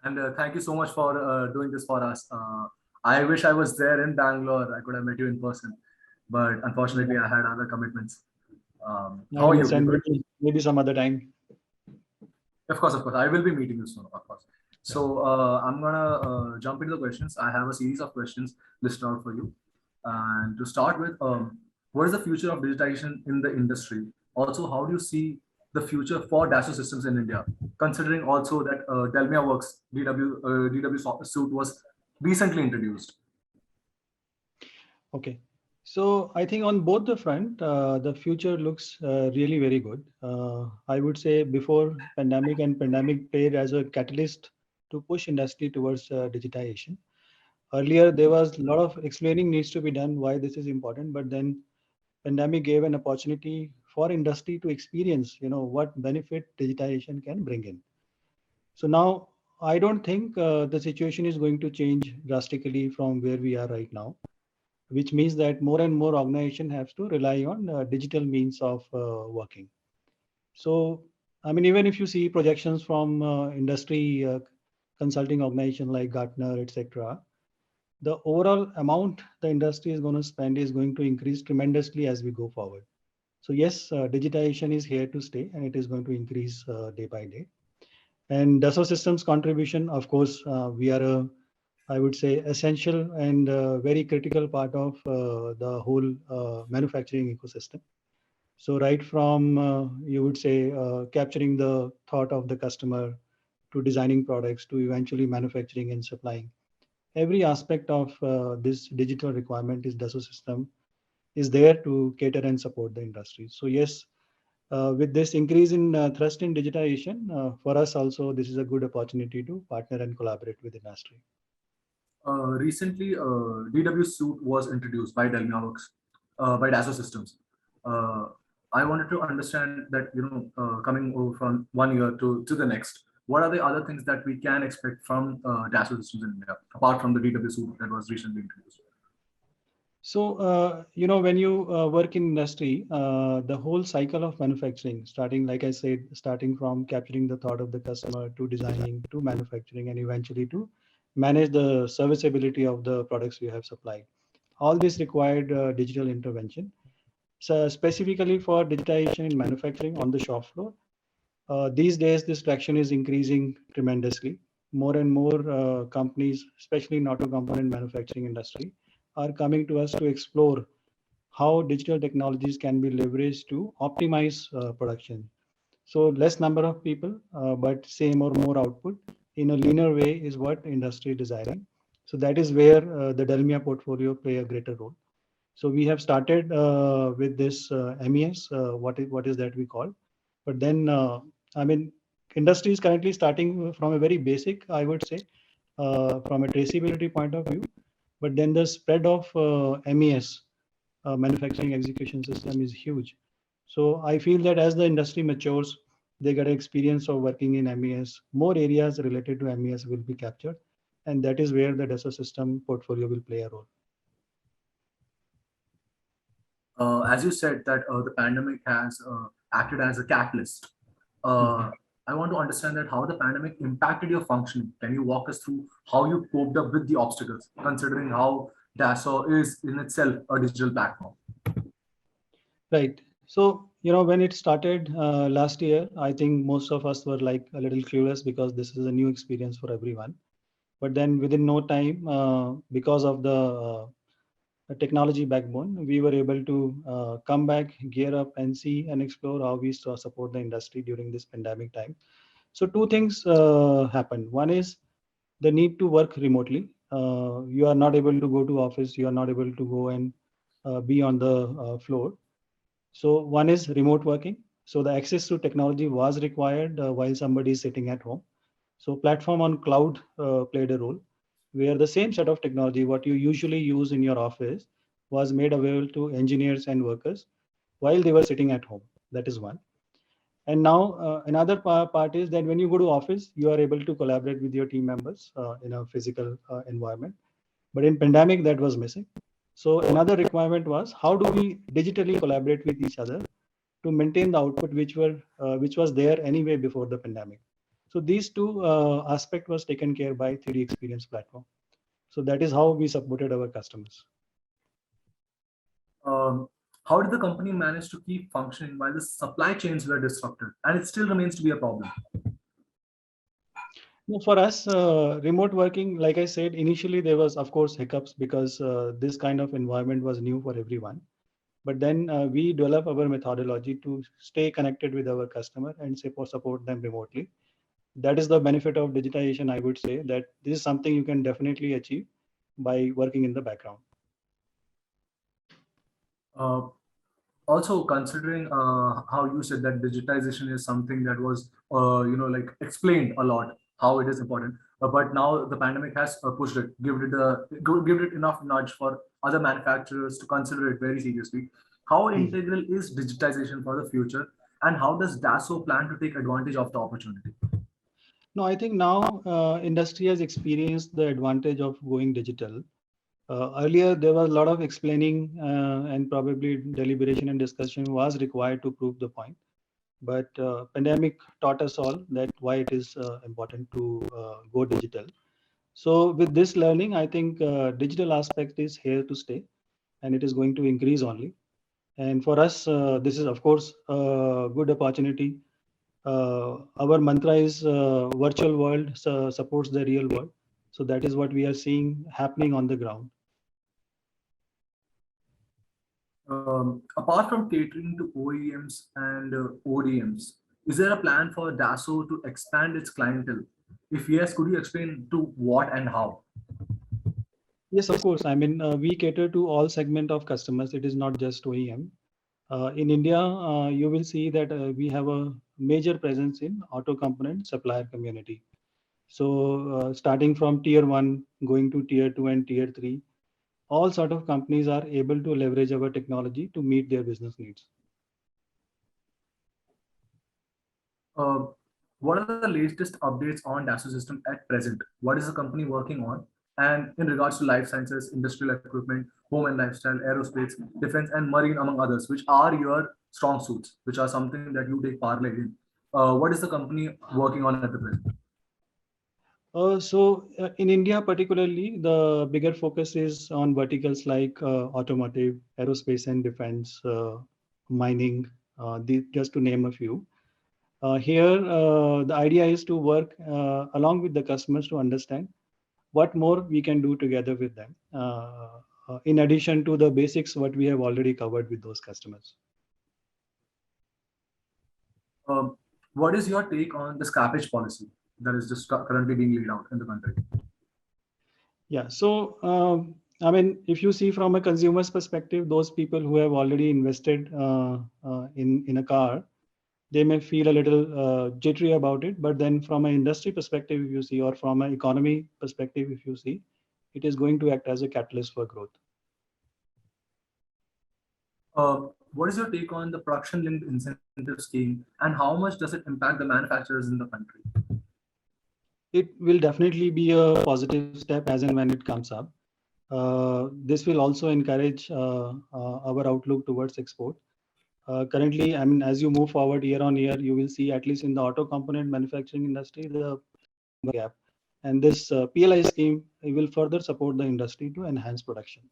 And thank you so much for doing this for us. I wish I was there in Bangalore. I could have met you in person, but unfortunately, I had other commitments. I How are you? You understand. good? Maybe some other time. Of course, of course. I will be meeting you soon, of course. So I'm gonna jump into the questions. I have a series of questions listed out for you. And to start with, what is the future of digitization in the industry? Also, how do you see the future for Dassault Systems in India, considering also that Delmia Works DW suite was recently introduced? Okay. So I think on both the front, the future looks really very good. I would say before pandemic, and pandemic played as a catalyst to push industry towards digitization. Earlier, there was a lot of explaining needs to be done why this is important, but then pandemic gave an opportunity for industry to experience, what benefit digitization can bring in. So now I don't think the situation is going to change drastically from where we are right now, which means that more and more organization have to rely on digital means of working. So, I mean, even if you see projections from industry consulting organization like Gartner, etc., the overall amount the industry is going to spend is going to increase tremendously as we go forward. So yes, digitization is here to stay, and it is going to increase day by day. And Dassault Systems contribution, of course, we are a, I would say, essential and very critical part of the whole manufacturing ecosystem. So right from, you would say, capturing the thought of the customer to designing products to eventually manufacturing and supplying. Every aspect of this digital requirement is Dassault System is there to cater and support the industry. So yes, with this increase in thrust in digitization, for us also, this is a good opportunity to partner and collaborate with industry. Recently, DW suite was introduced by Delmia Works, by Dassault Systems. Uh, I wanted to understand that, coming over from one year to the next, what are the other things that we can expect from Dassault Systems in India, apart from the DW suite that was recently introduced? So, when you work in industry, the whole cycle of manufacturing, starting, like I said, starting from capturing the thought of the customer to designing to manufacturing and eventually to manage the serviceability of the products we have supplied. All this required digital intervention. So specifically for digitization in manufacturing on the shop floor, these days this traction is increasing tremendously. More and more companies, especially in auto component manufacturing industry, are coming to us to explore how digital technologies can be leveraged to optimize production. So less number of people, but same or more output in a linear way is what industry is desiring. So that is where the Delmia portfolio play a greater role. So we have started with this MES. What is that we call? But then, I mean, industry is currently starting from a very basic, I would say, from a traceability point of view. But then the spread of MES, manufacturing execution system, is huge. So I feel that as the industry matures, they get experience of working in MES. More areas related to MES will be captured, and that is where the Dassault system portfolio will play a role. As you said that the pandemic has acted as a catalyst. Mhm. I want to understand that how the pandemic impacted your functioning. Can you walk us through how you coped up with the obstacles, considering how Dassault is in itself a digital platform? Right. So, when it started last year, I think most of us were like a little clueless because this is a new experience for everyone. But then within no time, because of the technology backbone, we were able to come back, gear up, and see and explore how we support the industry during this pandemic time. So, two things happened. One is the need to work remotely. You are not able to go to office. You are not able to go and be on the floor. So one is remote working. So the access to technology was required while somebody is sitting at home. So platform on cloud played a role where the same set of technology, what you usually use in your office, was made available to engineers and workers while they were sitting at home. That is one. And now another part is that when you go to office, you are able to collaborate with your team members in a physical environment. But in pandemic, that was missing. So another requirement was how do we digitally collaborate with each other to maintain the output which was there anyway before the pandemic. So these two aspect was taken care by 3D Experience platform. So that is how we supported our customers. Um, how did the company manage to keep functioning while the supply chains were disrupted, and it still remains to be a problem? No, for us, remote working, like I said, initially there was, of course, hiccups because this kind of environment was new for everyone. But then we develop our methodology to stay connected with our customer and support them remotely. That is the benefit of digitization, I would say, that this is something you can definitely achieve by working in the background. Uh, Also, considering how you said that digitization is something that was, like explained a lot, how it is important, but now the pandemic has pushed it, give it enough nudge for other manufacturers to consider it very seriously. How Hmm. integral is digitization for the future, and how does Dassault plan to take advantage of the opportunity? No, I think now industry has experienced the advantage of going digital. Earlier, there was a lot of explaining and probably deliberation and discussion was required to prove the point. But pandemic taught us all that why it is important to go digital. So with this learning, I think digital aspect is here to stay, and it is going to increase only. And for us, this is of course a good opportunity. Our mantra is virtual world supports the real world. So that is what we are seeing happening on the ground. Apart from catering to OEMs and ODMs, is there a plan for Dassault to expand its clientele? If yes, could you explain to what and how? Yes, of course. I mean, we cater to all segment of customers. It is not just OEM. In India, you will see that we have a major presence in auto component supplier community. So starting from tier one, going to tier two and tier three, all sort of companies are able to leverage our technology to meet their business needs. Uh, what are the latest updates on Dassault System at present? What is the company working on? And in regards to life sciences, industrial equipment, home and lifestyle, aerospace, defense, and marine, among others, which are your strong suits, which are something that you take parlay in. What is the company working on at the present? In India, particularly, the bigger focus is on verticals like automotive, aerospace and defense, mining, just to name a few. Here, the idea is to work along with the customers to understand what more we can do together with them, in addition to the basics what we have already covered with those customers. Um, what is your take on the scrappage policy that is just currently being laid out in the country? Yeah. I mean, if you see from a consumer's perspective, those people who have already invested in a car, they may feel a little jittery about it. But then, from an industry perspective, if you see, or from an economy perspective, if you see, it is going to act as a catalyst for growth. What is your take on the production linked incentive scheme and how much does it impact the manufacturers in the country? It will definitely be a positive step as and when it comes up. This will also encourage our outlook towards export. Currently, I mean, as you move forward year on year, you will see at least in the auto component manufacturing industry, the gap. And this PLI scheme will further support the industry to enhance production.